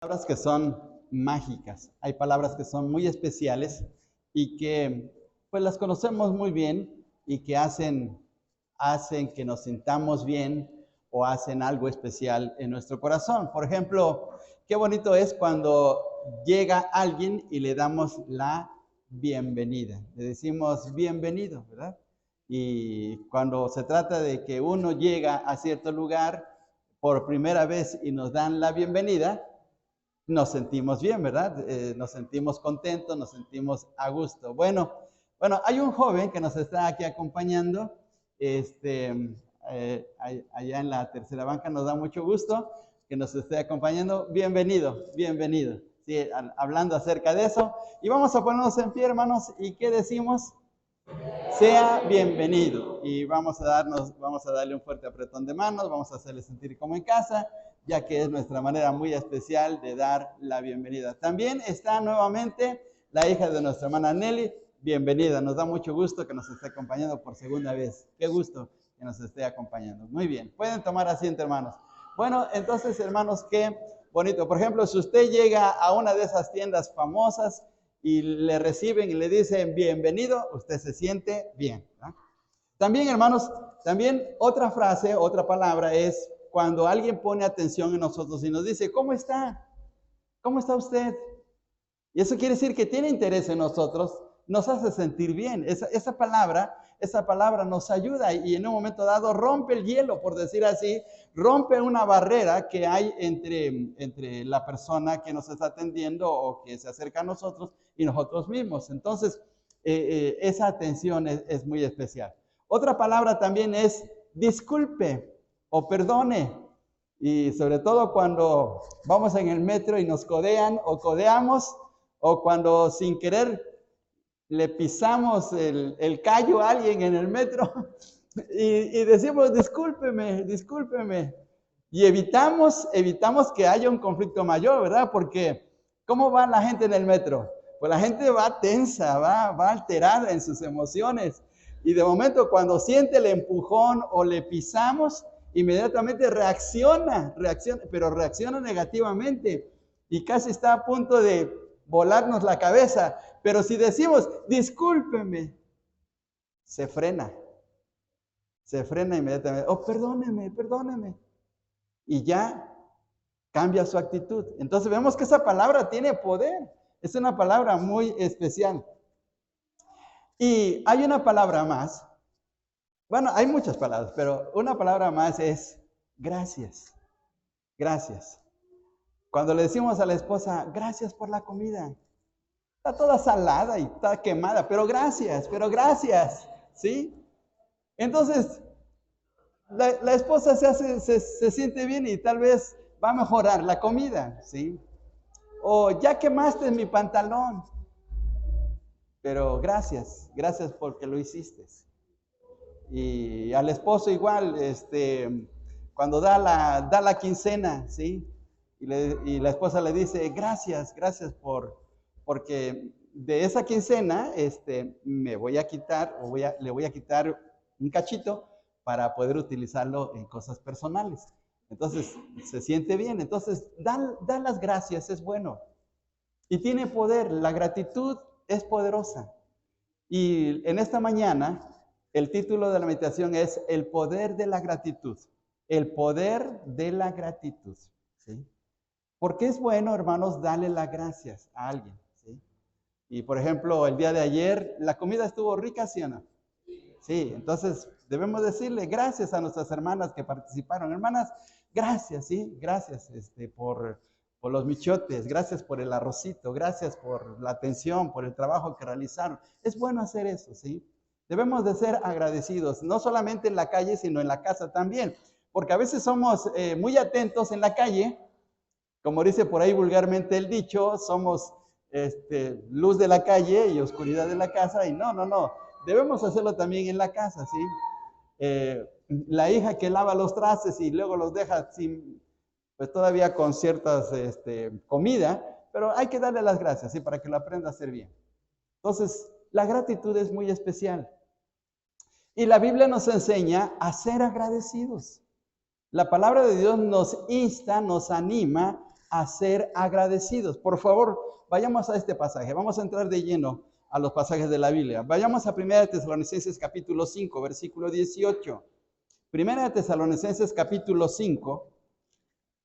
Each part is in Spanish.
Palabras que son mágicas, hay palabras que son muy especiales y que pues las conocemos muy bien y que hacen que nos sintamos bien o hacen algo especial en nuestro corazón. Por ejemplo, qué bonito es cuando llega alguien y le damos la bienvenida. Le decimos bienvenido, ¿verdad? Y cuando se trata de que uno llega a cierto lugar por primera vez y nos dan la bienvenida, nos sentimos bien, ¿verdad? Nos sentimos contentos, nos sentimos a gusto. Bueno, hay un joven que nos está aquí acompañando, allá en la tercera banca, nos da mucho gusto que nos esté acompañando. Bienvenido, bienvenido. Sí, hablando acerca de eso. Y vamos a ponernos en pie, hermanos, ¿y qué decimos? Sea bienvenido y vamos a darle un fuerte apretón de manos, vamos a hacerle sentir como en casa, ya que es nuestra manera muy especial de dar la bienvenida. También está nuevamente la hija de nuestra hermana Nelly. Bienvenida, nos da mucho gusto que nos esté acompañando por segunda vez. Qué gusto que nos esté acompañando. Muy bien, pueden tomar asiento, hermanos. Bueno, entonces, hermanos, qué bonito. Por ejemplo, si usted llega a una de esas tiendas famosas y le reciben y le dicen bienvenido, usted se siente bien, ¿no? También, hermanos, también otra frase, otra palabra es cuando alguien pone atención en nosotros y nos dice, ¿cómo está? ¿Cómo está usted? Y eso quiere decir que tiene interés en nosotros, nos hace sentir bien. Esa palabra nos ayuda y en un momento dado rompe el hielo, por decir así, rompe una barrera que hay entre la persona que nos está atendiendo o que se acerca a nosotros y nosotros mismos. Entonces, esa atención es muy especial. Otra palabra también es disculpe o perdone. Y sobre todo cuando vamos en el metro y nos codean o codeamos, o cuando sin querer le pisamos el callo a alguien en el metro y decimos, discúlpeme, discúlpeme. Y evitamos que haya un conflicto mayor, ¿verdad? Porque ¿cómo va la gente en el metro? Pues la gente va tensa, va alterada en sus emociones. Y de momento cuando siente el empujón o le pisamos, inmediatamente reacciona, pero reacciona negativamente. Y casi está a punto de volarnos la cabeza. Pero si decimos, discúlpeme, se frena inmediatamente. Oh, perdóneme, perdóneme. Y ya cambia su actitud. Entonces vemos que esa palabra tiene poder. Es una palabra muy especial. Y hay una palabra más. Bueno, hay muchas palabras, pero una palabra más es gracias. Gracias. Cuando le decimos a la esposa, gracias por la comida. Está toda salada y está quemada, pero gracias, ¿sí? Entonces, la esposa se siente bien y tal vez va a mejorar la comida, ¿sí? O ya quemaste mi pantalón, pero gracias porque lo hiciste. Y al esposo igual, cuando da la quincena, ¿sí? Y la esposa le dice, gracias porque de esa quincena, me voy a quitar, le voy a quitar un cachito para poder utilizarlo en cosas personales. Entonces, se siente bien. Entonces, dar las gracias es bueno. Y tiene poder. La gratitud es poderosa. Y en esta mañana, el título de la meditación es El poder de la gratitud. El poder de la gratitud, ¿sí? Porque es bueno, hermanos, darle las gracias a alguien, ¿sí? Y, por ejemplo, el día de ayer, ¿la comida estuvo rica, sí o no? Sí, entonces debemos decirle gracias a nuestras hermanas que participaron. Hermanas, gracias, ¿sí? Gracias por los michotes, gracias por el arrocito, gracias por la atención, por el trabajo que realizaron. Es bueno hacer eso, ¿sí? Debemos de ser agradecidos, no solamente en la calle, sino en la casa también. Porque a veces somos muy atentos en la calle, como dice por ahí vulgarmente el dicho, somos luz de la calle y oscuridad de la casa, y no. Debemos hacerlo también en la casa, ¿sí? La hija que lava los trastes y luego los deja sin, pues todavía con ciertas comida, pero hay que darle las gracias, ¿sí? Para que lo aprenda a hacer bien. Entonces, la gratitud es muy especial. Y la Biblia nos enseña a ser agradecidos. La palabra de Dios nos insta, nos anima a ser agradecidos. Por favor, vayamos a este pasaje. Vamos a entrar de lleno a los pasajes de la Biblia. Vayamos a 1 Tesalonicenses capítulo 5, versículo 18. 1 Tesalonicenses capítulo 5.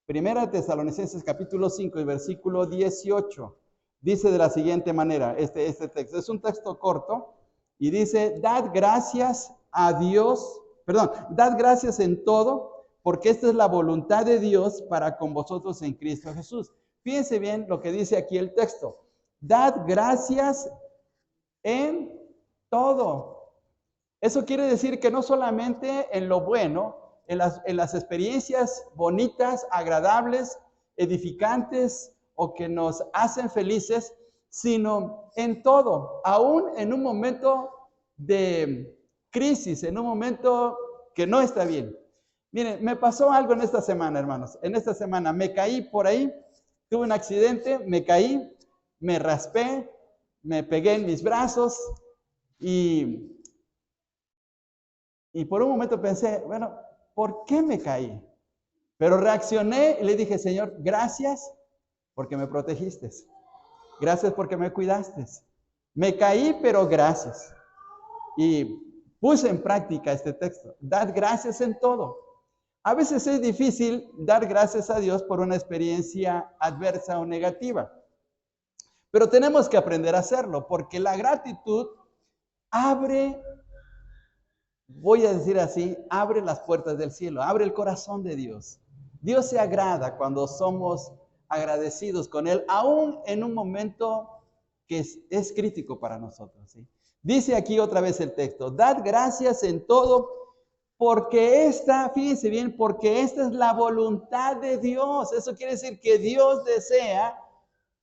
1 Tesalonicenses capítulo 5 y versículo 18. Dice de la siguiente manera, este texto es un texto corto y dice, dad gracias a Dios, dad gracias en todo, porque esta es la voluntad de Dios para con vosotros en Cristo Jesús. Fíjense bien lo que dice aquí el texto, dad gracias en todo. Eso quiere decir que no solamente en lo bueno, en las experiencias bonitas, agradables, edificantes o que nos hacen felices, sino en todo, aún en un momento de crisis, en un momento que no está bien. Miren, me pasó algo en esta semana, hermanos. En esta semana me caí por ahí, tuve un accidente, me caí, me raspé, me pegué en mis brazos y por un momento pensé, bueno, ¿por qué me caí? Pero reaccioné y le dije, Señor, gracias porque me protegiste. Gracias porque me cuidaste. Me caí, pero gracias. Y puse en práctica este texto. Dad gracias en todo. A veces es difícil dar gracias a Dios por una experiencia adversa o negativa. Pero tenemos que aprender a hacerlo porque la gratitud abre, voy a decir así, abre las puertas del cielo, abre el corazón de Dios. Dios se agrada cuando somos agradecidos con Él, aún en un momento que es crítico para nosotros, ¿sí? Dice aquí otra vez el texto, dad gracias en todo, porque fíjense bien, porque esta es la voluntad de Dios. Eso quiere decir que Dios desea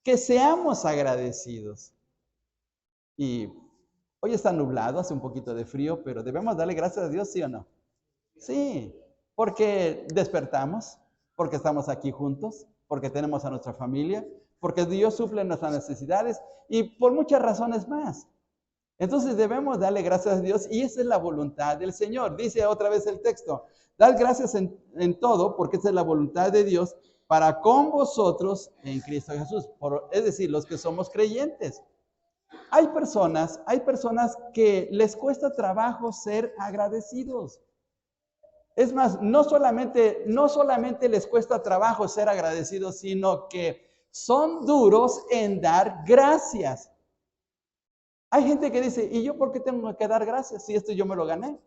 que seamos agradecidos. Y hoy está nublado, hace un poquito de frío, pero debemos darle gracias a Dios, ¿sí o no? Sí, porque despertamos, porque estamos aquí juntos, porque tenemos a nuestra familia, porque Dios suple nuestras necesidades y por muchas razones más. Entonces debemos darle gracias a Dios y esa es la voluntad del Señor. Dice otra vez el texto, dad gracias en todo porque esa es la voluntad de Dios para con vosotros en Cristo Jesús. Es decir, los que somos creyentes. Hay personas que les cuesta trabajo ser agradecidos. Es más, no solamente les cuesta trabajo ser agradecidos, sino que son duros en dar gracias. Hay gente que dice, ¿y yo por qué tengo que dar gracias? Si esto yo me lo gané,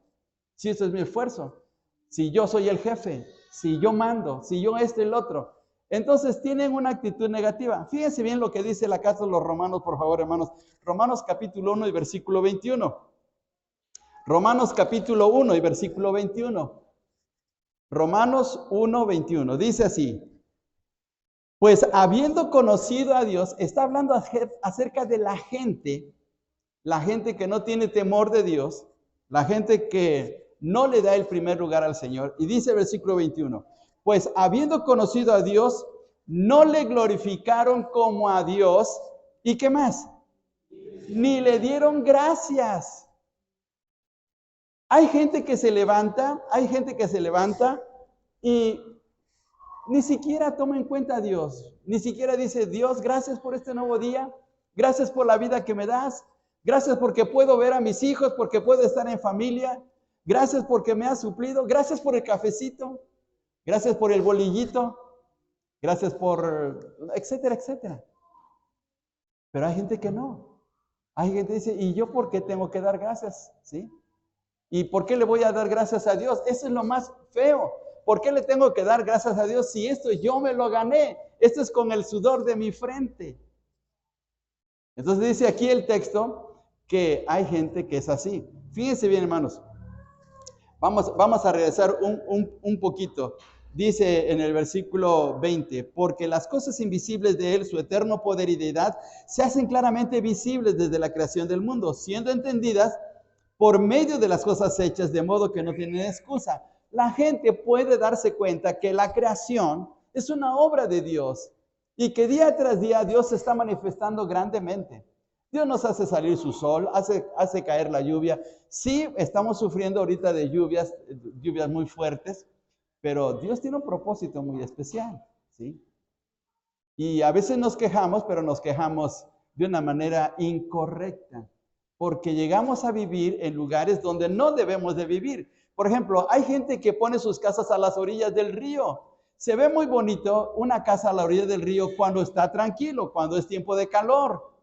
si esto es mi esfuerzo, si yo soy el jefe, si yo mando, si yo esto y el otro. Entonces tienen una actitud negativa. Fíjense bien lo que dice la carta de los Romanos, por favor, hermanos. Romanos capítulo 1 y versículo 21. Romanos capítulo 1 y versículo 21. Romanos 1, 21. Dice así. Pues habiendo conocido a Dios, está hablando acerca de la gente que no tiene temor de Dios, la gente que no le da el primer lugar al Señor. Y dice el versículo 21, pues habiendo conocido a Dios, no le glorificaron como a Dios. ¿Y qué más? Ni le dieron gracias. Hay gente que se levanta y ni siquiera toma en cuenta a Dios. Ni siquiera dice, Dios, gracias por este nuevo día. Gracias por la vida que me das. Gracias porque puedo ver a mis hijos, porque puedo estar en familia. Gracias porque me has suplido. Gracias por el cafecito. Gracias por el bolillito. Gracias por, etcétera, etcétera. Pero hay gente que no. Hay gente que dice, ¿y yo por qué tengo que dar gracias? ¿Sí? ¿Y por qué le voy a dar gracias a Dios? Eso es lo más feo. ¿Por qué le tengo que dar gracias a Dios si esto yo me lo gané? Esto es con el sudor de mi frente. Entonces dice aquí el texto que hay gente que es así. Fíjense bien, hermanos. Vamos a regresar un poquito. Dice en el versículo 20, porque las cosas invisibles de Él, su eterno poder y deidad, se hacen claramente visibles desde la creación del mundo, siendo entendidas por medio de las cosas hechas, de modo que no tienen excusa. La gente puede darse cuenta que la creación es una obra de Dios y que día tras día Dios se está manifestando grandemente. Dios nos hace salir su sol, hace caer la lluvia. Sí, estamos sufriendo ahorita de lluvias muy fuertes, pero Dios tiene un propósito muy especial, ¿sí? Y a veces nos quejamos, pero nos quejamos de una manera incorrecta, porque llegamos a vivir en lugares donde no debemos de vivir. Por ejemplo, hay gente que pone sus casas a las orillas del río. Se ve muy bonito una casa a la orilla del río cuando está tranquilo, cuando es tiempo de calor.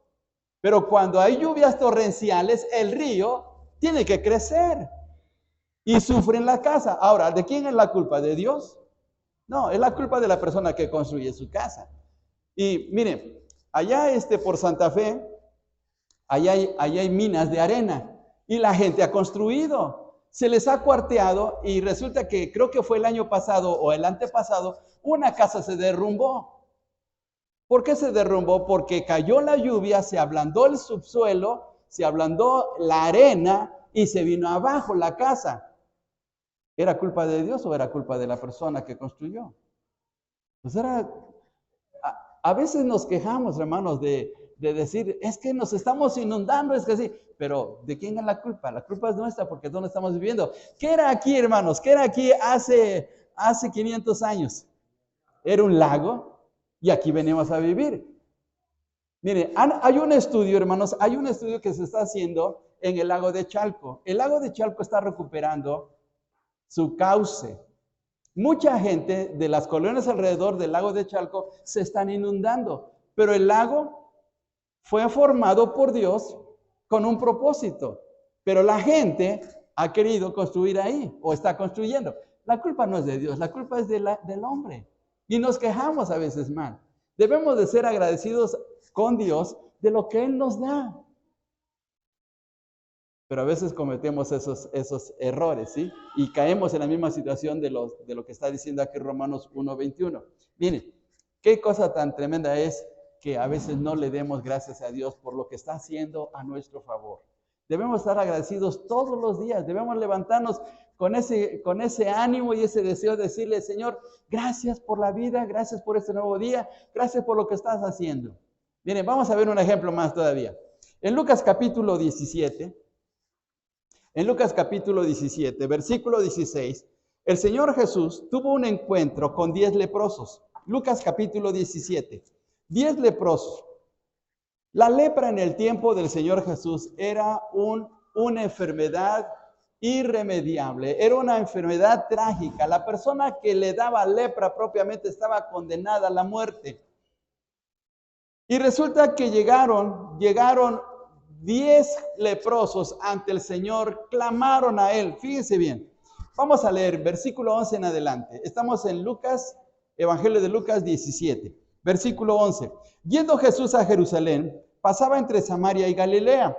Pero cuando hay lluvias torrenciales, el río tiene que crecer y sufren la casa. Ahora, ¿de quién es la culpa? ¿De Dios? No, es la culpa de la persona que construye su casa. Y miren, allá por Santa Fe, allá hay minas de arena y la gente ha construido. Se les ha cuarteado y resulta que creo que fue el año pasado o el antepasado, una casa se derrumbó. ¿Por qué se derrumbó? Porque cayó la lluvia, se ablandó el subsuelo, se ablandó la arena y se vino abajo la casa. ¿Era culpa de Dios o era culpa de la persona que construyó? Pues a veces nos quejamos, hermanos, de decir, es que nos estamos inundando, es que sí, pero ¿de quién es la culpa? La culpa es nuestra porque es donde estamos viviendo. ¿Qué era aquí, hermanos? ¿Qué era aquí hace 500 años? Era un lago y aquí venimos a vivir. Mire, hay un estudio, hermanos, hay un estudio que se está haciendo en el lago de Chalco. El lago de Chalco está recuperando su cauce. Mucha gente de las colonias alrededor del lago de Chalco se están inundando, pero el lago fue formado por Dios con un propósito, pero la gente ha querido construir ahí o está construyendo. La culpa no es de Dios, la culpa es del hombre y nos quejamos a veces mal. Debemos de ser agradecidos con Dios de lo que Él nos da. Pero a veces cometemos esos errores, ¿sí? Y caemos en la misma situación de lo que está diciendo aquí Romanos 1:21. Miren, qué cosa tan tremenda es que a veces no le demos gracias a Dios por lo que está haciendo a nuestro favor. Debemos estar agradecidos todos los días, debemos levantarnos con ese ánimo y ese deseo de decirle, Señor, gracias por la vida, gracias por este nuevo día, gracias por lo que estás haciendo. Miren, vamos a ver un ejemplo más todavía. En Lucas capítulo 17, versículo 16, el Señor Jesús tuvo un encuentro con 10 leprosos. Lucas capítulo 17, 10 leprosos. La lepra en el tiempo del Señor Jesús era una enfermedad irremediable, era una enfermedad trágica. La persona que le daba lepra propiamente estaba condenada a la muerte. Y resulta que llegaron 10 leprosos ante el Señor, clamaron a Él. Fíjense bien, vamos a leer versículo 11 en adelante. Estamos en Lucas, Evangelio de Lucas 17, versículo 11. Yendo Jesús a Jerusalén, pasaba entre Samaria y Galilea,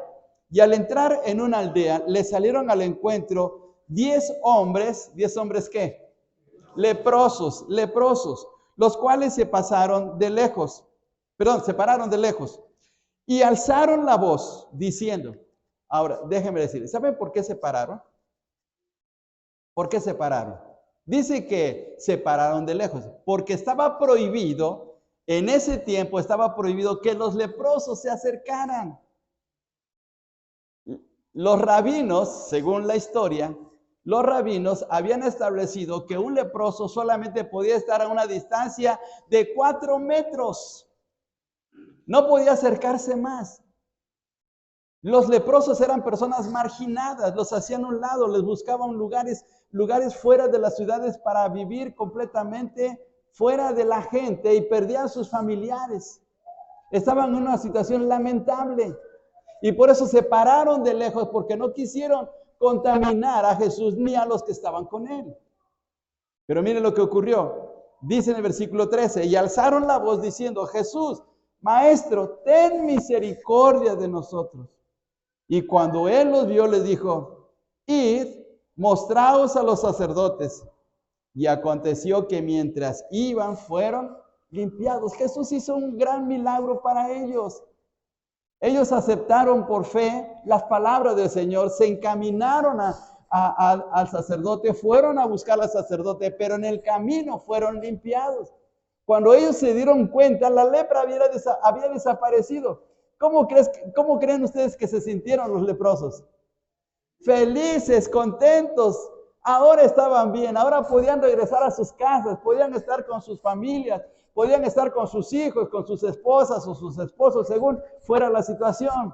y al entrar en una aldea, le salieron al encuentro 10 hombres, ¿10 hombres qué? Leprosos, los cuales se pararon de lejos, y alzaron la voz, diciendo, ahora, déjenme decir, ¿saben por qué se pararon? ¿Por qué se pararon? Dice que se pararon de lejos, porque estaba prohibido, en ese tiempo estaba prohibido que los leprosos se acercaran. Los rabinos, según la historia, los rabinos habían establecido que un leproso solamente podía estar a una distancia de 4 metros. No podía acercarse más. Los leprosos eran personas marginadas, los hacían a un lado, les buscaban lugares fuera de las ciudades para vivir completamente fuera de la gente y perdían sus familiares. Estaban en una situación lamentable y por eso se pararon de lejos porque no quisieron contaminar a Jesús ni a los que estaban con él. Pero miren lo que ocurrió. Dice en el versículo 13, y alzaron la voz diciendo, Jesús, Maestro, ten misericordia de nosotros. Y cuando él los vio, les dijo, id, mostraos a los sacerdotes. Y aconteció que mientras iban, fueron limpiados. Jesús hizo un gran milagro para ellos. Ellos aceptaron por fe las palabras del Señor, se encaminaron al sacerdote, fueron a buscar al sacerdote, pero en el camino fueron limpiados. Cuando ellos se dieron cuenta, la lepra había desaparecido. ¿Cómo creen ustedes que se sintieron los leprosos? Felices, contentos. Ahora estaban bien, ahora podían regresar a sus casas, podían estar con sus familias, podían estar con sus hijos, con sus esposas o sus esposos, según fuera la situación.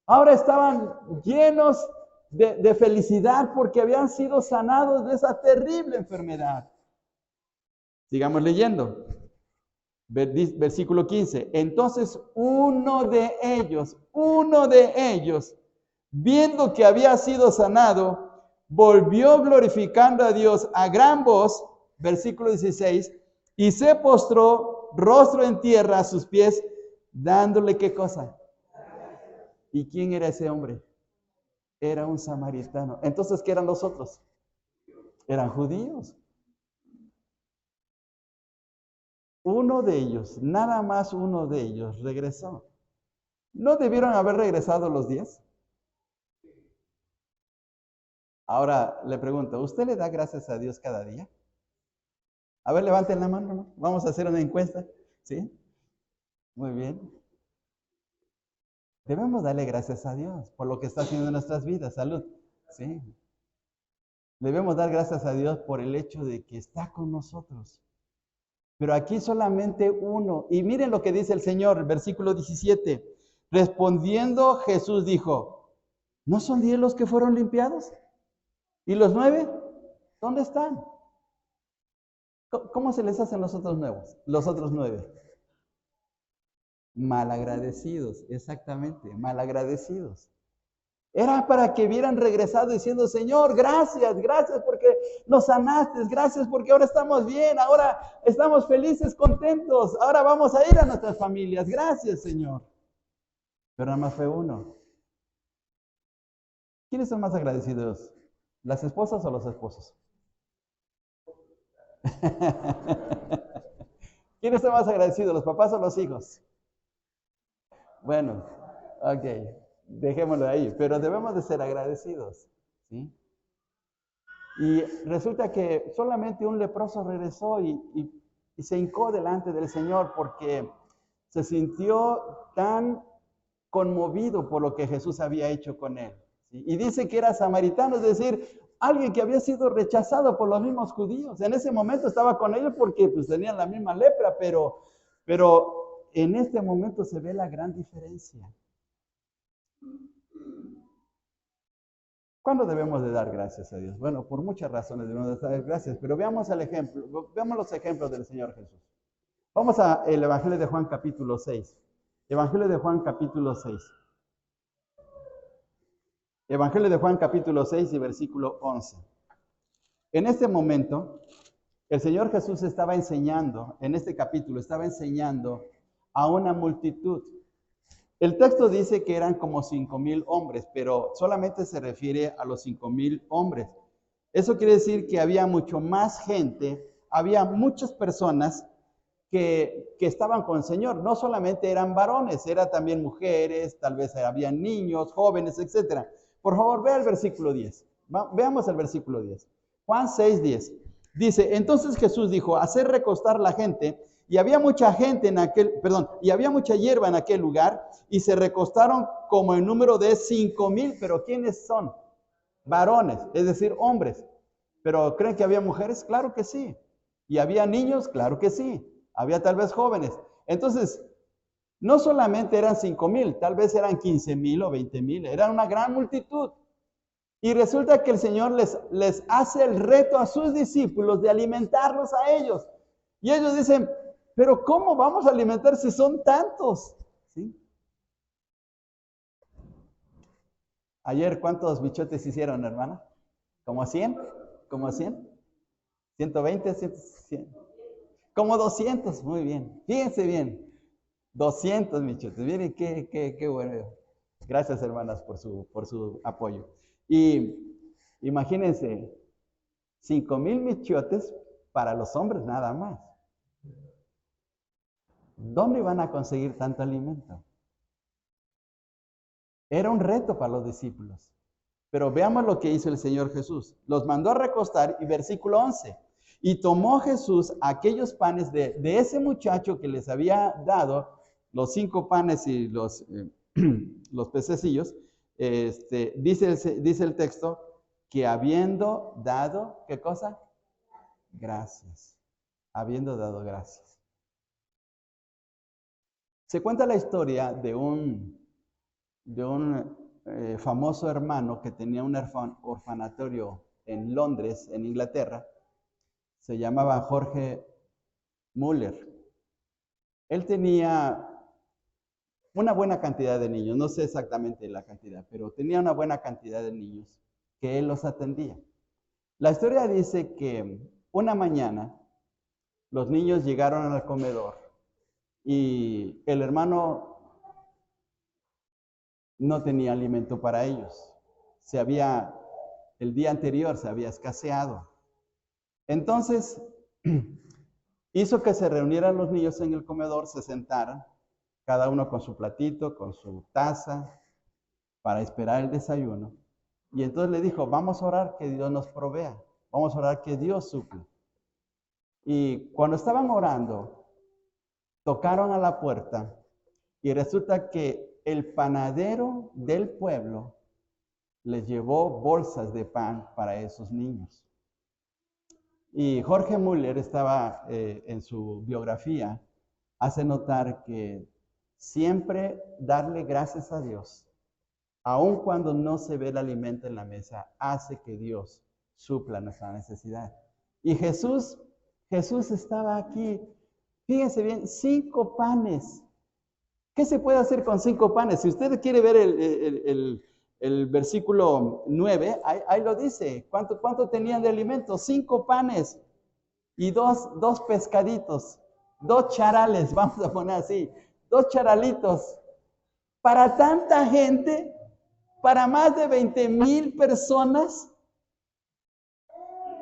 Ahora estaban llenos de felicidad porque habían sido sanados de esa terrible enfermedad. Sigamos leyendo. Versículo 15. Entonces uno de ellos, viendo que había sido sanado, volvió glorificando a Dios a gran voz, versículo 16, y se postró rostro en tierra a sus pies, dándole ¿qué cosa? ¿Y quién era ese hombre? Era un samaritano. Entonces, ¿qué eran los otros? Eran judíos. Uno de ellos, nada más uno de ellos, regresó. ¿No debieron haber regresado los 10? Ahora le pregunto, ¿usted le da gracias a Dios cada día? A ver, levanten la mano, ¿no? Vamos a hacer una encuesta, ¿sí? Muy bien. Debemos darle gracias a Dios por lo que está haciendo en nuestras vidas. Salud, ¿sí? Debemos dar gracias a Dios por el hecho de que está con nosotros. Pero aquí solamente uno. Y miren lo que dice el Señor, versículo 17. Respondiendo Jesús dijo, ¿no son 10 los que fueron limpiados? ¿Y los 9? ¿Dónde están? ¿Cómo se les hacen los otros 9? Malagradecidos, exactamente, malagradecidos. Era para que hubieran regresado diciendo, Señor, gracias porque nos sanaste, gracias porque ahora estamos bien, ahora estamos felices, contentos, ahora vamos a ir a nuestras familias, gracias, Señor. Pero nada más fue uno. ¿Quiénes son más agradecidos? ¿Las esposas o los esposos? ¿Quiénes son más agradecidos, los papás o los hijos? Bueno, ok, dejémoslo ahí, pero debemos de ser agradecidos, ¿sí? Y resulta que solamente un leproso regresó y se hincó delante del Señor porque se sintió tan conmovido por lo que Jesús había hecho con él, ¿sí? Y dice que era samaritano, es decir, alguien que había sido rechazado por los mismos judíos. En ese momento estaba con ellos porque pues, tenían la misma lepra, pero en este momento se ve la gran diferencia. ¿Cuándo debemos de dar gracias a Dios? Bueno, por muchas razones debemos de dar gracias, pero veamos el ejemplo, veamos los ejemplos del Señor Jesús. Vamos al Evangelio de Juan capítulo 6. Evangelio de Juan capítulo 6. Evangelio de Juan capítulo 6 y versículo 11. En este momento, el Señor Jesús estaba enseñando, en este capítulo estaba enseñando a una multitud. El texto dice que eran como 5,000 hombres, pero solamente se refiere a los 5,000 hombres. Eso quiere decir que había mucho más gente, había muchas personas que estaban con el Señor. No solamente eran varones, eran también mujeres, tal vez había niños, jóvenes, etc. Por favor, vea el versículo 10. Veamos el versículo 10. Juan 6:10. Dice, entonces Jesús dijo, hacer recostar la gente, y había mucha gente y había mucha hierba en aquel lugar, y se recostaron como en número de 5,000, pero ¿quiénes son? Varones, es decir, hombres. ¿Pero creen que había mujeres? Claro que sí. ¿Y había niños? Claro que sí. Había tal vez jóvenes. Entonces, no solamente eran 5,000, tal vez eran 15,000 o 20,000, eran una gran multitud. Y resulta que el Señor les hace el reto a sus discípulos de alimentarlos a ellos. Y ellos dicen, pero ¿cómo vamos a alimentar si son tantos? ¿Sí? Ayer, ¿cuántos bichotes hicieron, hermana? ¿Como 100? ¿Como 100? ¿120? ¿100? Como 200, muy bien. Fíjense bien. 200 bichotes. Miren qué bueno. Gracias, hermanas, por su apoyo. Y imagínense, 5,000 michotes para los hombres nada más. ¿Dónde iban a conseguir tanto alimento? Era un reto para los discípulos. Pero veamos lo que hizo el Señor Jesús. Los mandó a recostar y versículo 11. Y tomó Jesús aquellos panes de ese muchacho que les había dado, los 5 panes y los pececillos, dice el texto, que habiendo dado, ¿qué cosa? Gracias. Habiendo dado gracias. Se cuenta la historia de un famoso hermano que tenía un orfanatorio en Londres, en Inglaterra. Se llamaba Jorge Müller. Él tenía una buena cantidad de niños, no sé exactamente la cantidad, pero tenía una buena cantidad de niños que él los atendía. La historia dice que una mañana los niños llegaron al comedor y el hermano no tenía alimento para ellos. El día anterior se había escaseado. Entonces, hizo que se reunieran los niños en el comedor, se sentaran, cada uno con su platito, con su taza, para esperar el desayuno. Y entonces le dijo, vamos a orar que Dios nos provea, vamos a orar que Dios suple. Y cuando estaban orando, tocaron a la puerta y resulta que el panadero del pueblo les llevó bolsas de pan para esos niños. Y Jorge Müller estaba en su biografía, hace notar que siempre darle gracias a Dios, aun cuando no se ve el alimento en la mesa, hace que Dios supla nuestra necesidad. Y Jesús estaba aquí, fíjense bien, 5 panes. ¿Qué se puede hacer con 5 panes? Si usted quiere ver el versículo 9, ahí lo dice. ¿Cuánto tenían de alimento? 5 panes y dos pescaditos, 2 charales, vamos a poner así, 2 charalitos. Para tanta gente, para más de 20,000 personas.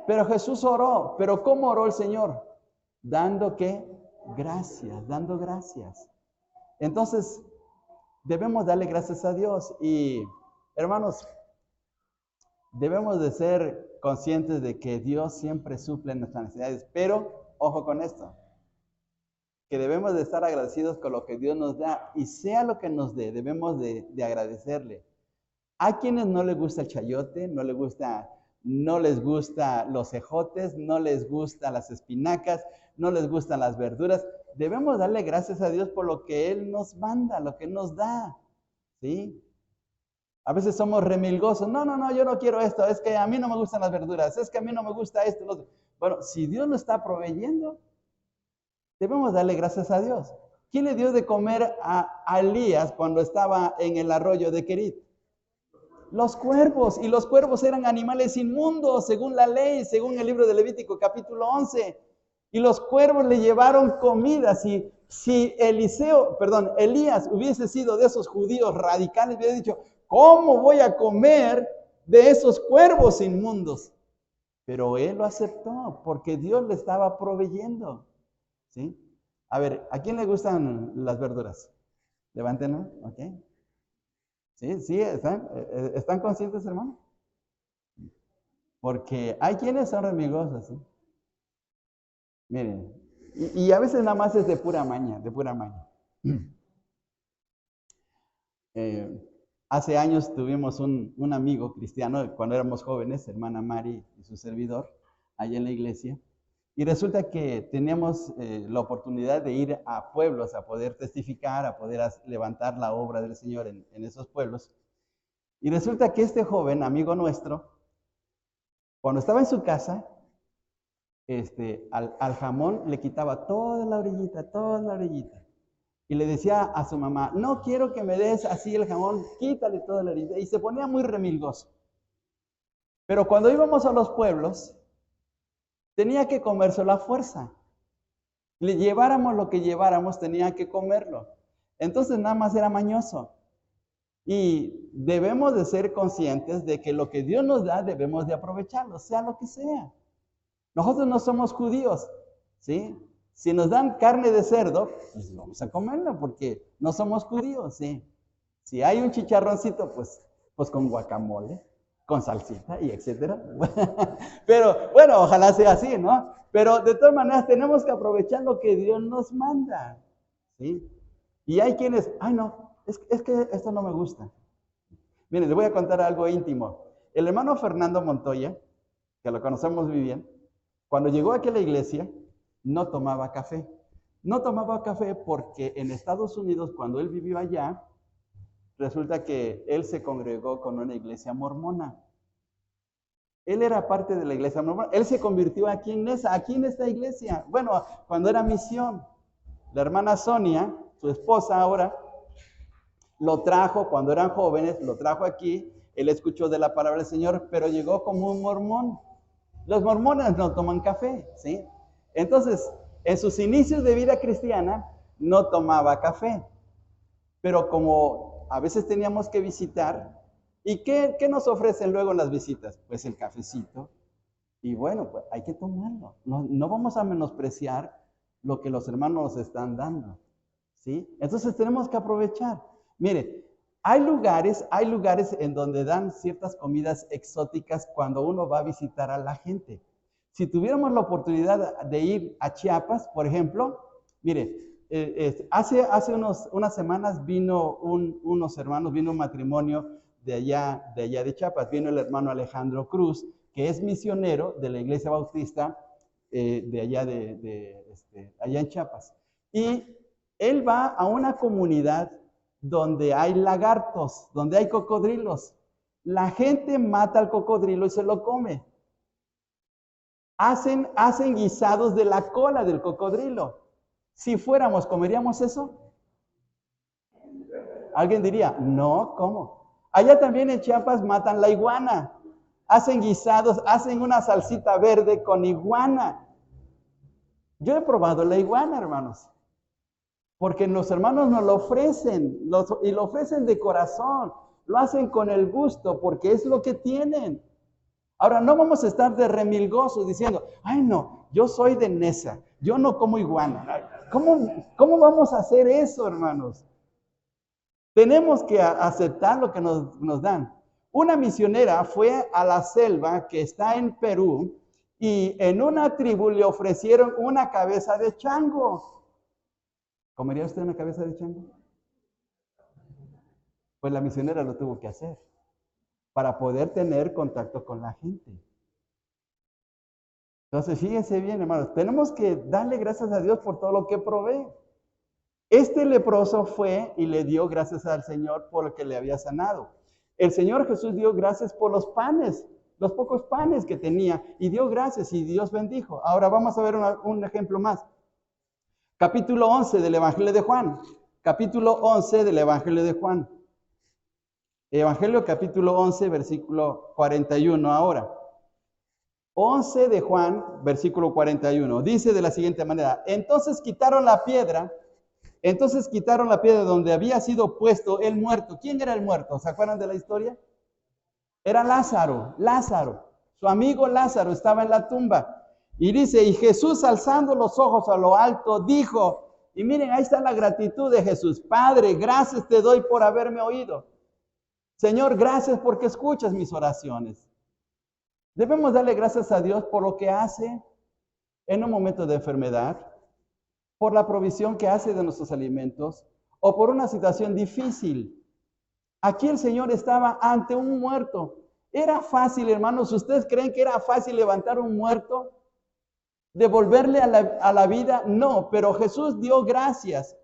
Pero Jesús oró. ¿Pero cómo oró el Señor? Dando ¿qué? Gracias, dando gracias. Entonces, debemos darle gracias a Dios. Y, hermanos, debemos de ser conscientes de que Dios siempre suple nuestras necesidades. Pero, ojo con esto, que debemos de estar agradecidos con lo que Dios nos da. Y sea lo que nos dé, debemos de agradecerle. A quienes no les gusta el chayote, no les gusta los ejotes, no les gustan las espinacas, no les gustan las verduras. Debemos darle gracias a Dios por lo que Él nos manda, lo que nos da, ¿sí? A veces somos remilgosos. No, yo no quiero esto, es que a mí no me gustan las verduras, es que a mí no me gusta esto, lo otro. Bueno, si Dios lo está proveyendo, debemos darle gracias a Dios. ¿Quién le dio de comer a Elías cuando estaba en el arroyo de Querit? Los cuervos, y los cuervos eran animales inmundos, según la ley, según el libro de Levítico, capítulo 11. Y los cuervos le llevaron comida. Si Elías hubiese sido de esos judíos radicales, hubiera dicho, ¿cómo voy a comer de esos cuervos inmundos? Pero él lo aceptó, porque Dios le estaba proveyendo, ¿sí? A ver, ¿a quién le gustan las verduras? Levántenlo, ¿ok? Sí, ¿están conscientes, hermano? Porque hay quienes son remilgosos, ¿sí? Miren, y a veces nada más es de pura maña, de pura maña. Hace años tuvimos un amigo cristiano, cuando éramos jóvenes, hermana Mari y su servidor, allá en la iglesia, y resulta que teníamos la oportunidad de ir a pueblos a poder testificar, a poder levantar la obra del Señor en esos pueblos. Y resulta que este joven, amigo nuestro, cuando estaba en su casa, al jamón le quitaba toda la orillita. Y le decía a su mamá, no quiero que me des así el jamón, quítale toda la orillita. Y se ponía muy remilgoso. Pero cuando íbamos a los pueblos, tenía que comérselo a fuerza. Le lleváramos lo que lleváramos, tenía que comerlo. Entonces nada más era mañoso. Y debemos de ser conscientes de que lo que Dios nos da debemos de aprovecharlo, sea lo que sea. Nosotros no somos judíos, ¿sí? Si nos dan carne de cerdo, pues vamos a comerla porque no somos judíos, ¿sí? Si hay un chicharroncito, pues con guacamole, con salsita y etcétera. Pero bueno, ojalá sea así, ¿no? Pero de todas maneras tenemos que aprovechar lo que Dios nos manda, ¿sí? Y hay quienes, ay no, es que esto no me gusta. Miren, les voy a contar algo íntimo. El hermano Fernando Montoya, que lo conocemos muy bien, cuando llegó aquí a la iglesia, no tomaba café. No tomaba café porque en Estados Unidos, cuando él vivió allá, resulta que él se congregó con una iglesia mormona. Él era parte de la iglesia mormona. Él se convirtió aquí en esta iglesia. Bueno, cuando era misión. La hermana Sonia, su esposa ahora, lo trajo cuando eran jóvenes, lo trajo aquí. Él escuchó de la palabra del Señor, pero llegó como un mormón. Los mormones no toman café, ¿sí? Entonces, en sus inicios de vida cristiana, no tomaba café. Pero como a veces teníamos que visitar, ¿y qué nos ofrecen luego en las visitas? Pues el cafecito. Y bueno, pues hay que tomarlo. No vamos a menospreciar lo que los hermanos nos están dando, ¿sí? Entonces tenemos que aprovechar. Mire, hay lugares en donde dan ciertas comidas exóticas cuando uno va a visitar a la gente. Si tuviéramos la oportunidad de ir a Chiapas, por ejemplo, mire, hace unas semanas vino unos hermanos, vino un matrimonio de allá de Chiapas, vino el hermano Alejandro Cruz, que es misionero de la Iglesia Bautista de allá allá en Chiapas. Y él va a una comunidad donde hay lagartos, donde hay cocodrilos. La gente mata al cocodrilo y se lo come. Hacen guisados de la cola del cocodrilo. Si fuéramos, ¿comeríamos eso? Alguien diría, no, ¿cómo? Allá también en Chiapas matan la iguana. Hacen guisados, hacen una salsita verde con iguana. Yo he probado la iguana, hermanos. Porque los hermanos nos lo ofrecen, y lo ofrecen de corazón. Lo hacen con el gusto, porque es lo que tienen. Ahora, no vamos a estar de remilgosos diciendo, ay no, yo soy de Nesa, yo no como iguana. ¿Cómo vamos a hacer eso, hermanos? Tenemos que aceptar lo que nos dan. Una misionera fue a la selva que está en Perú y en una tribu le ofrecieron una cabeza de chango. ¿Comería usted una cabeza de chango? Pues la misionera lo tuvo que hacer para poder tener contacto con la gente. Entonces, fíjense bien, hermanos, tenemos que darle gracias a Dios por todo lo que provee. Este leproso fue y le dio gracias al Señor por lo que le había sanado. El Señor Jesús dio gracias por los panes, los pocos panes que tenía, y dio gracias y Dios bendijo. Ahora vamos a ver un ejemplo más. Capítulo 11 del Evangelio de Juan. Capítulo 11 del Evangelio de Juan. Evangelio capítulo 11, versículo 41 ahora. 11 de Juan, versículo 41. Dice de la siguiente manera, entonces quitaron la piedra donde había sido puesto el muerto. ¿Quién era el muerto? ¿Se acuerdan de la historia? Era Lázaro. Su amigo Lázaro estaba en la tumba. Y dice, y Jesús alzando los ojos a lo alto, dijo, y miren, ahí está la gratitud de Jesús. Padre, gracias te doy por haberme oído. Señor, gracias porque escuchas mis oraciones. Debemos darle gracias a Dios por lo que hace en un momento de enfermedad, por la provisión que hace de nuestros alimentos o por una situación difícil. Aquí el Señor estaba ante un muerto. ¿Era fácil, hermanos? ¿Ustedes creen que era fácil levantar un muerto? ¿Devolverle a la vida? No, pero Jesús dio gracias.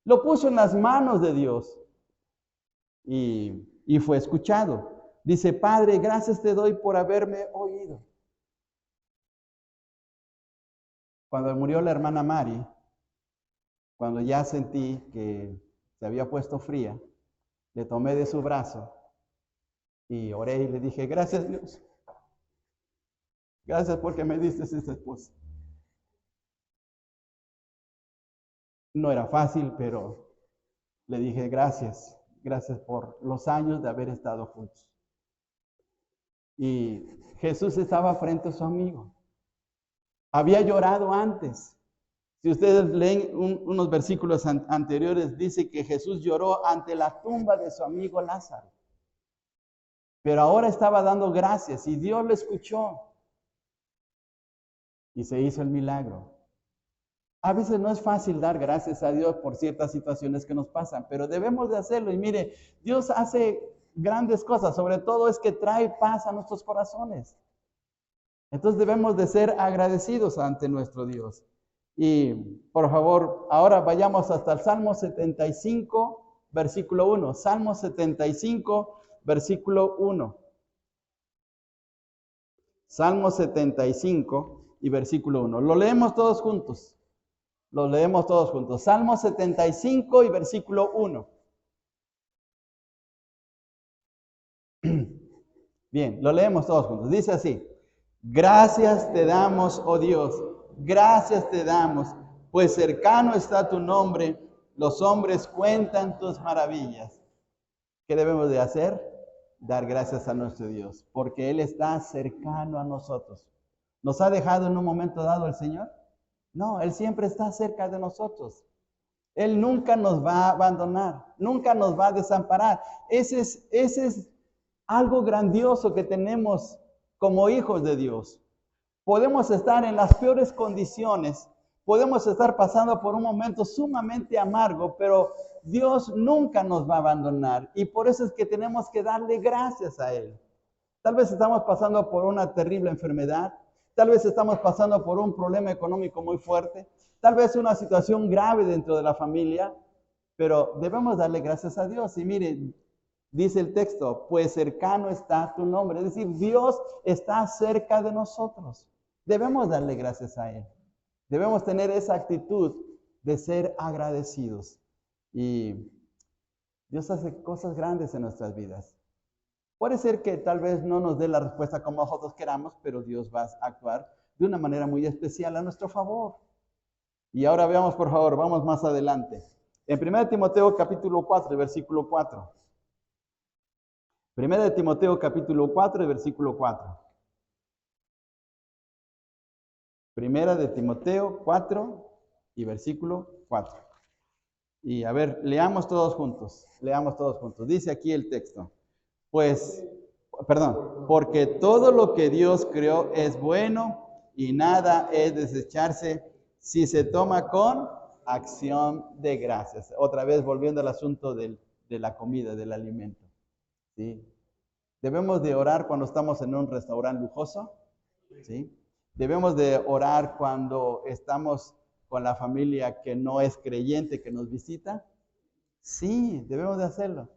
Lo puso en las manos de Dios y fue escuchado. Dice, Padre, gracias te doy por haberme oído. Cuando murió la hermana Mari, cuando ya sentí que se había puesto fría, le tomé de su brazo y oré y le dije, gracias Dios. Gracias porque me diste esta esposa. No era fácil, pero le dije gracias. Gracias por los años de haber estado juntos. Y Jesús estaba frente a su amigo. Había llorado antes. Si ustedes leen unos versículos anteriores, dice que Jesús lloró ante la tumba de su amigo Lázaro. Pero ahora estaba dando gracias y Dios lo escuchó. Y se hizo el milagro. A veces no es fácil dar gracias a Dios por ciertas situaciones que nos pasan, pero debemos de hacerlo. Y mire, Dios hace grandes cosas, sobre todo es que trae paz a nuestros corazones. Entonces debemos de ser agradecidos ante nuestro Dios. Y por favor, ahora vayamos hasta el Salmo 75, versículo 1. Salmo 75, versículo 1. Salmo 75 y versículo 1. Lo leemos todos juntos. Lo leemos todos juntos. Salmo 75 y versículo 1. Bien, lo leemos todos juntos. Dice así: gracias te damos, oh Dios, gracias te damos, pues cercano está tu nombre, los hombres cuentan tus maravillas. ¿Qué debemos de hacer? Dar gracias a nuestro Dios, porque Él está cercano a nosotros. ¿Nos ha dejado en un momento dado el Señor? No, Él siempre está cerca de nosotros. Él nunca nos va a abandonar, nunca nos va a desamparar. Ese es algo grandioso que tenemos como hijos de Dios. Podemos estar en las peores condiciones, podemos estar pasando por un momento sumamente amargo, pero Dios nunca nos va a abandonar y por eso es que tenemos que darle gracias a Él. Tal vez estamos pasando por una terrible enfermedad, tal vez estamos pasando por un problema económico muy fuerte, tal vez una situación grave dentro de la familia, pero debemos darle gracias a Dios. Y miren, dice el texto, pues cercano está tu nombre. Es decir, Dios está cerca de nosotros. Debemos darle gracias a Él. Debemos tener esa actitud de ser agradecidos. Y Dios hace cosas grandes en nuestras vidas. Puede ser que tal vez no nos dé la respuesta como nosotros queramos, pero Dios va a actuar de una manera muy especial a nuestro favor. Y ahora veamos, por favor, vamos más adelante. En 1 Timoteo capítulo 4, versículo 4. 1 Timoteo capítulo 4, versículo 4. 1 Timoteo 4 y versículo 4. Y a ver, leamos todos juntos. Leamos todos juntos. Dice aquí el texto. Porque todo lo que Dios creó es bueno y nada es desecharse si se toma con acción de gracias. Otra vez volviendo al asunto de la comida, del alimento. ¿Sí? Debemos de orar cuando estamos en un restaurante lujoso. ¿Sí? Debemos de orar cuando estamos con la familia que no es creyente, que nos visita. Sí, debemos de hacerlo.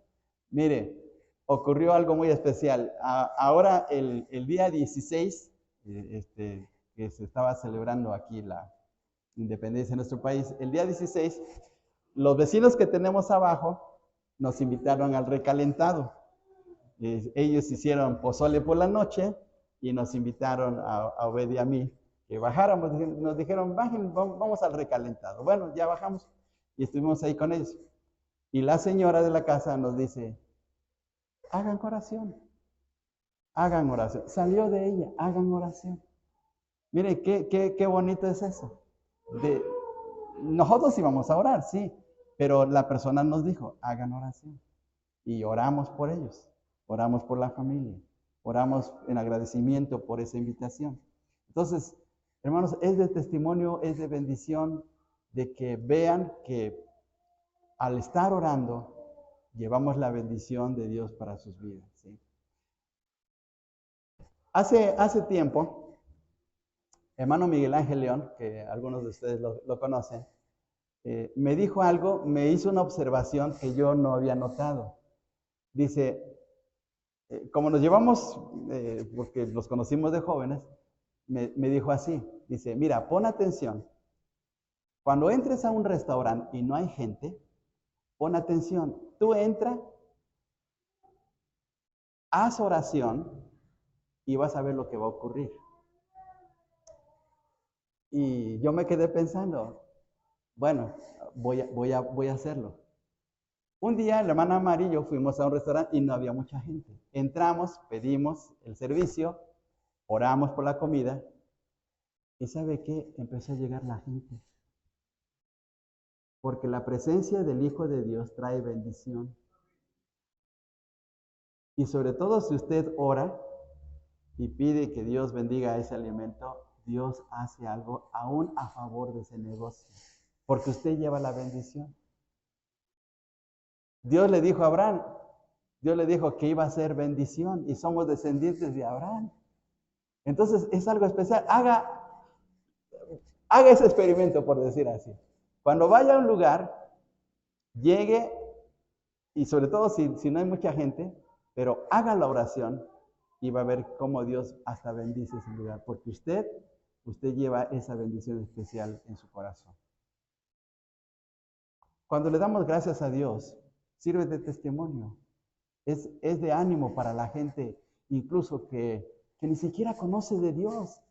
Mire, ocurrió algo muy especial. Ahora, el día 16, que se estaba celebrando aquí la independencia de nuestro país, el día 16, los vecinos que tenemos abajo nos invitaron al recalentado. Ellos hicieron pozole por la noche y nos invitaron a Obed y a mí que bajáramos. Nos dijeron, bajen, vamos al recalentado. Bueno, ya bajamos y estuvimos ahí con ellos. Y la señora de la casa nos dice, hagan oración, hagan oración. Salió de ella, hagan oración. Mire, qué bonito es eso. Nosotros íbamos a orar, sí, pero la persona nos dijo, hagan oración. Y oramos por ellos, oramos por la familia, oramos en agradecimiento por esa invitación. Entonces, hermanos, es de testimonio, es de bendición de que vean que al estar orando, llevamos la bendición de Dios para sus vidas. ¿Sí? Hace tiempo, hermano Miguel Ángel León, que algunos de ustedes lo conocen, me dijo algo, me hizo una observación que yo no había notado. Dice, como nos llevamos, porque los conocimos de jóvenes, me dijo así, dice, mira, pon atención, cuando entres a un restaurante y no hay gente, pon atención, tú entra, haz oración y vas a ver lo que va a ocurrir. Y yo me quedé pensando, bueno, voy a hacerlo. Un día, la hermana Mari y yo fuimos a un restaurante y no había mucha gente. Entramos, pedimos el servicio, oramos por la comida y ¿sabe qué? Empezó a llegar la gente. Porque la presencia del Hijo de Dios trae bendición. Y sobre todo si usted ora y pide que Dios bendiga ese alimento, Dios hace algo aún a favor de ese negocio. Porque usted lleva la bendición. Dios le dijo a Abraham, Dios le dijo que iba a ser bendición y somos descendientes de Abraham. Entonces es algo especial. Haga ese experimento, por decir así. Cuando vaya a un lugar, llegue, y sobre todo si no hay mucha gente, pero haga la oración y va a ver cómo Dios hasta bendice ese lugar, porque usted lleva esa bendición especial en su corazón. Cuando le damos gracias a Dios, sirve de testimonio. Es de ánimo para la gente, incluso que ni siquiera conoce de Dios.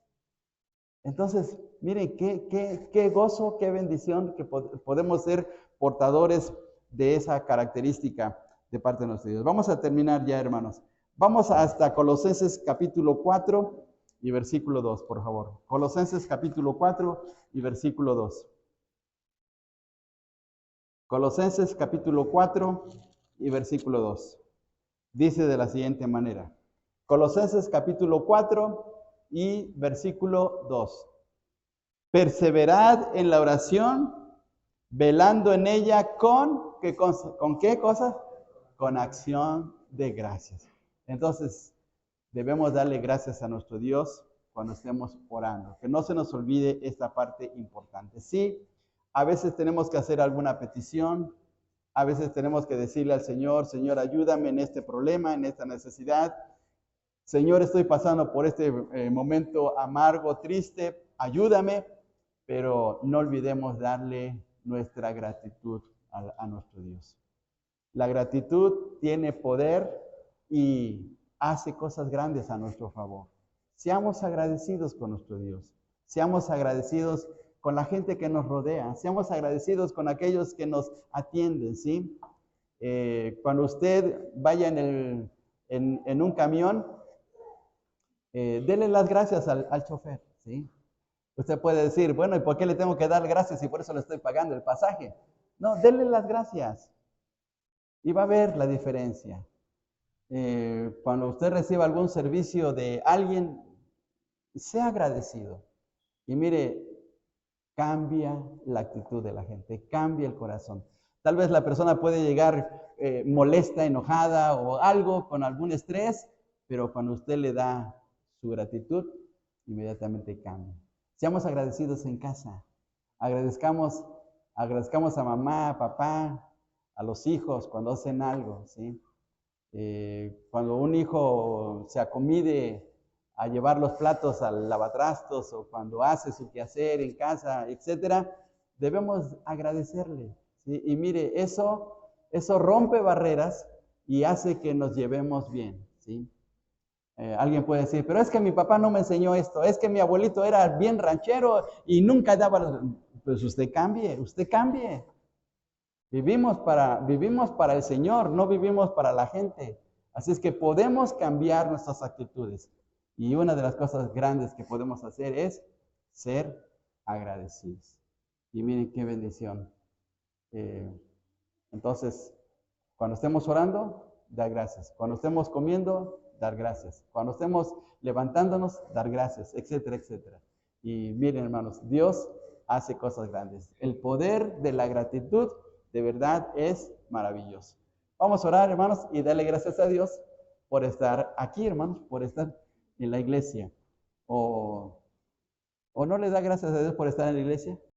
Entonces, miren, qué gozo, qué bendición que podemos ser portadores de esa característica de parte de nuestro Dios. Vamos a terminar ya, hermanos. Vamos hasta Colosenses capítulo 4 y versículo 2, por favor. Colosenses capítulo 4 y versículo 2. Colosenses capítulo 4 y versículo 2. Dice de la siguiente manera. Colosenses capítulo 4 y versículo 2. Perseverad en la oración, velando en ella ¿con qué cosas? Con acción de gracias. Entonces, debemos darle gracias a nuestro Dios cuando estemos orando. Que no se nos olvide esta parte importante. Sí, a veces tenemos que hacer alguna petición, a veces tenemos que decirle al Señor, Señor, ayúdame en este problema, en esta necesidad. Señor, estoy pasando por este momento amargo, triste, ayúdame, pero no olvidemos darle nuestra gratitud a nuestro Dios. La gratitud tiene poder y hace cosas grandes a nuestro favor. Seamos agradecidos con nuestro Dios. Seamos agradecidos con la gente que nos rodea. Seamos agradecidos con aquellos que nos atienden, ¿sí? Cuando usted vaya en un camión, dele las gracias al chofer, ¿sí? Usted puede decir, bueno, ¿y por qué le tengo que dar gracias si por eso le estoy pagando el pasaje? No, dele las gracias y va a ver la diferencia. Cuando usted reciba algún servicio de alguien, sea agradecido. Y mire, cambia la actitud de la gente, cambia el corazón. Tal vez la persona puede llegar molesta, enojada o algo, con algún estrés, pero cuando usted le da su gratitud, inmediatamente cambia. Seamos agradecidos en casa. Agradezcamos a mamá, a papá, a los hijos cuando hacen algo, ¿sí? Cuando un hijo se acomide a llevar los platos al lavatrastos o cuando hace su quehacer en casa, etcétera, debemos agradecerle, ¿sí? Y mire, eso rompe barreras y hace que nos llevemos bien, ¿sí? Alguien puede decir, pero es que mi papá no me enseñó esto, es que mi abuelito era bien ranchero y nunca daba... Pues usted cambie. Vivimos para el Señor, no vivimos para la gente. Así es que podemos cambiar nuestras actitudes. Y una de las cosas grandes que podemos hacer es ser agradecidos. Y miren qué bendición. Entonces, cuando estemos orando, dar gracias. Cuando estemos comiendo, dar gracias. Cuando estemos levantándonos, dar gracias, etcétera, etcétera. Y miren, hermanos, Dios hace cosas grandes. El poder de la gratitud de verdad es maravilloso. Vamos a orar, hermanos, y darle gracias a Dios por estar aquí, hermanos, por estar en la iglesia. ¿O no le da gracias a Dios por estar en la iglesia?